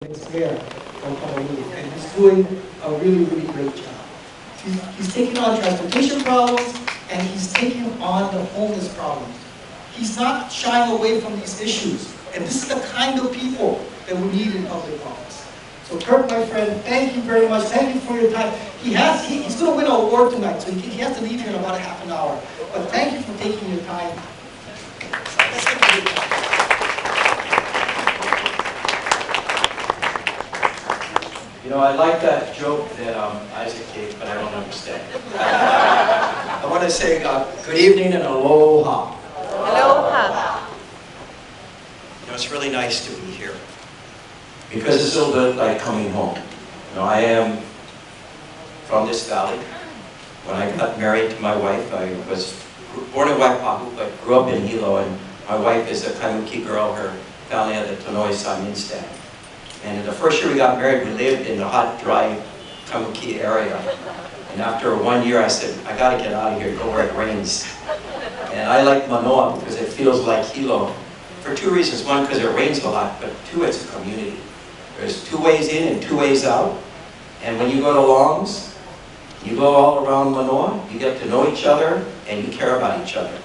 Mayor of Honolulu, and he's doing a really, really great job. He's taking on transportation problems, and he's taking on the homeless problem. He's not shying away from these issues, and this is the kind of people that we need in public office. So Kirk, my friend, thank you very much. Thank you for your time. He's going to win an award tonight, so he has to leave here in about a half an hour. But thank you for taking your time. You know, I like that joke that Isaac gave, but I don't understand. I want to say good evening and aloha. Aloha. You know, it's really nice to be here because it's a little bit like coming home. You know, I am from this valley. When I got married to my wife, I was born in Waipahu, but grew up in Hilo, and my wife is a Kaimuki girl. Her family had a Tonoi Samin stand. And the first year we got married, we lived in the hot, dry Kaimuki area. And after 1 year, I said, I got to get out of here, go where it rains. And I like Manoa because it feels like Hilo for two reasons. One, because it rains a lot, but two, it's a community. There's 2 ways in and 2 ways out. And when you go to Longs, you go all around Manoa, you get to know each other, and you care about each other.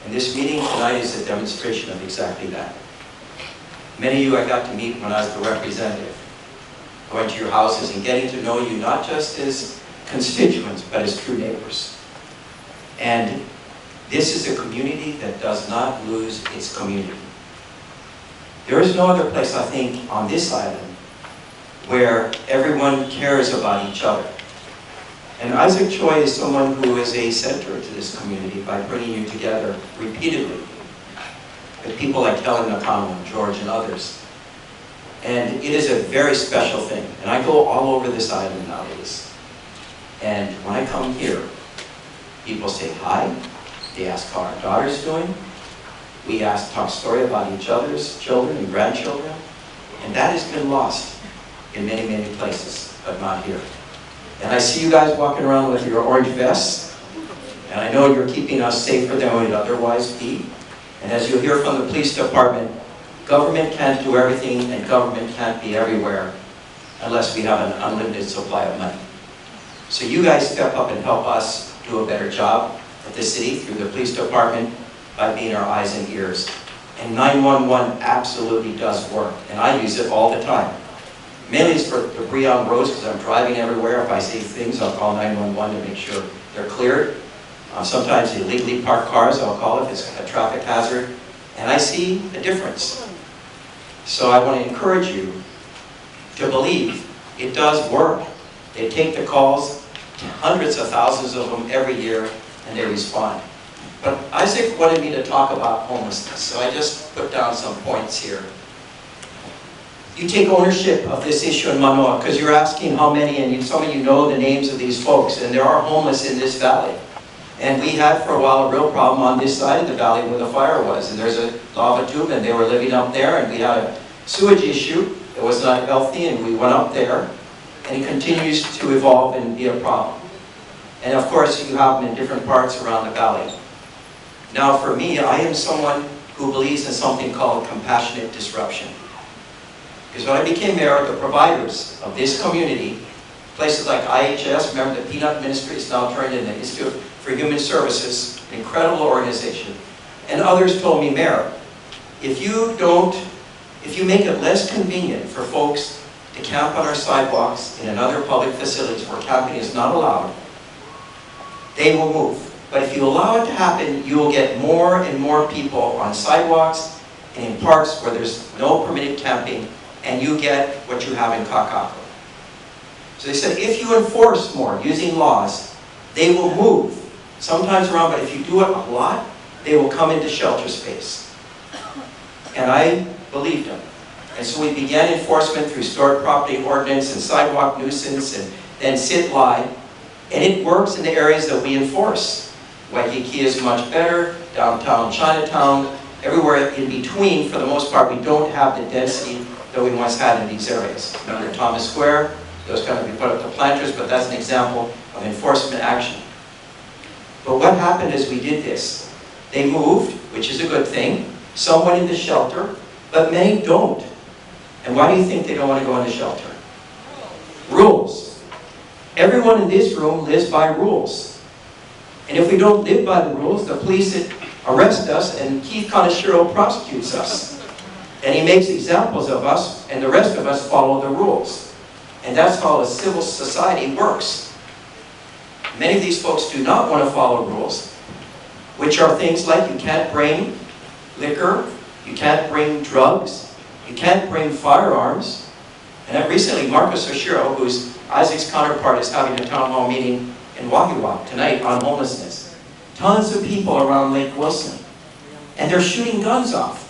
And this meeting tonight is a demonstration of exactly that. Many of you I got to meet when I was the representative, going to your houses and getting to know you not just as constituents, but as true neighbors. And this is a community that does not lose its community. There is no other place, I think, on this island where everyone cares about each other. And Isaac Choi is someone who is a center to this community by bringing you together repeatedly with people like Helen Nakano and George and others. And it is a very special thing. And I go all over this island nowadays. And when I come here, people say hi. They ask how our daughter's doing. We talk story about each other's children and grandchildren. And that has been lost in many, many places, but not here. And I see you guys walking around with your orange vests. And I know you're keeping us safer than we'd otherwise be. And as you'll hear from the police department, government can't do everything and government can't be everywhere unless we have an unlimited supply of money. So you guys step up and help us do a better job at the city through the police department by being our eyes and ears. And 911 absolutely does work, and I use it all the time. Mainly it's for debris on roads because I'm driving everywhere. If I see things, I'll call 911 to make sure they're cleared. Sometimes illegally parked cars, I'll call if it's a traffic hazard. And I see a difference. So I want to encourage you to believe it does work. They take the calls, hundreds of thousands of them every year, and they respond. But Isaac wanted me to talk about homelessness, so I just put down some points here. You take ownership of this issue in Manoa, because you're asking how many, and some of you know the names of these folks, and there are homeless in this valley. And we had for a while a real problem on this side of the valley where the fire was. And there's a lava tube and they were living up there, and we had a sewage issue that was not healthy, and we went up there, and it continues to evolve and be a problem. And of course you have them in different parts around the valley. Now for me, I am someone who believes in something called compassionate disruption. Because when I became mayor, the providers of this community, places like IHS, remember the Peanut Ministry is now turned into the Institute for Human Services, an incredible organization, and others told me, Mayor, if you make it less convenient for folks to camp on our sidewalks and in other public facilities where camping is not allowed, they will move. But if you allow it to happen, you will get more and more people on sidewalks and in parks where there's no permitted camping, and you get what you have in Kakako. So they said, if you enforce more using laws, they will move. Sometimes around, but if you do it a lot, they will come into shelter space. And I believed them. And so we began enforcement through stored property ordinance and sidewalk nuisance and then sit-lie. And it works in the areas that we enforce. Waikiki is much better, downtown Chinatown, everywhere in between, for the most part, we don't have the density that we once had in these areas. Remember Thomas Square? Those kind of, we put up the planters, but that's an example of enforcement action. But what happened is we did this. They moved, which is a good thing. Some went into shelter, but many don't. And why do you think they don't want to go into shelter? Rules. Everyone in this room lives by rules. And if we don't live by the rules, the police arrest us and Keith Kaneshiro prosecutes us. And he makes examples of us, and the rest of us follow the rules. And that's how a civil society works. Many of these folks do not want to follow rules, which are things like you can't bring liquor, you can't bring drugs, you can't bring firearms. And recently, Marcus Oshiro, who's Isaac's counterpart, is having a town hall meeting in Wahiawa tonight on homelessness. Tons of people around Lake Wilson. And they're shooting guns off.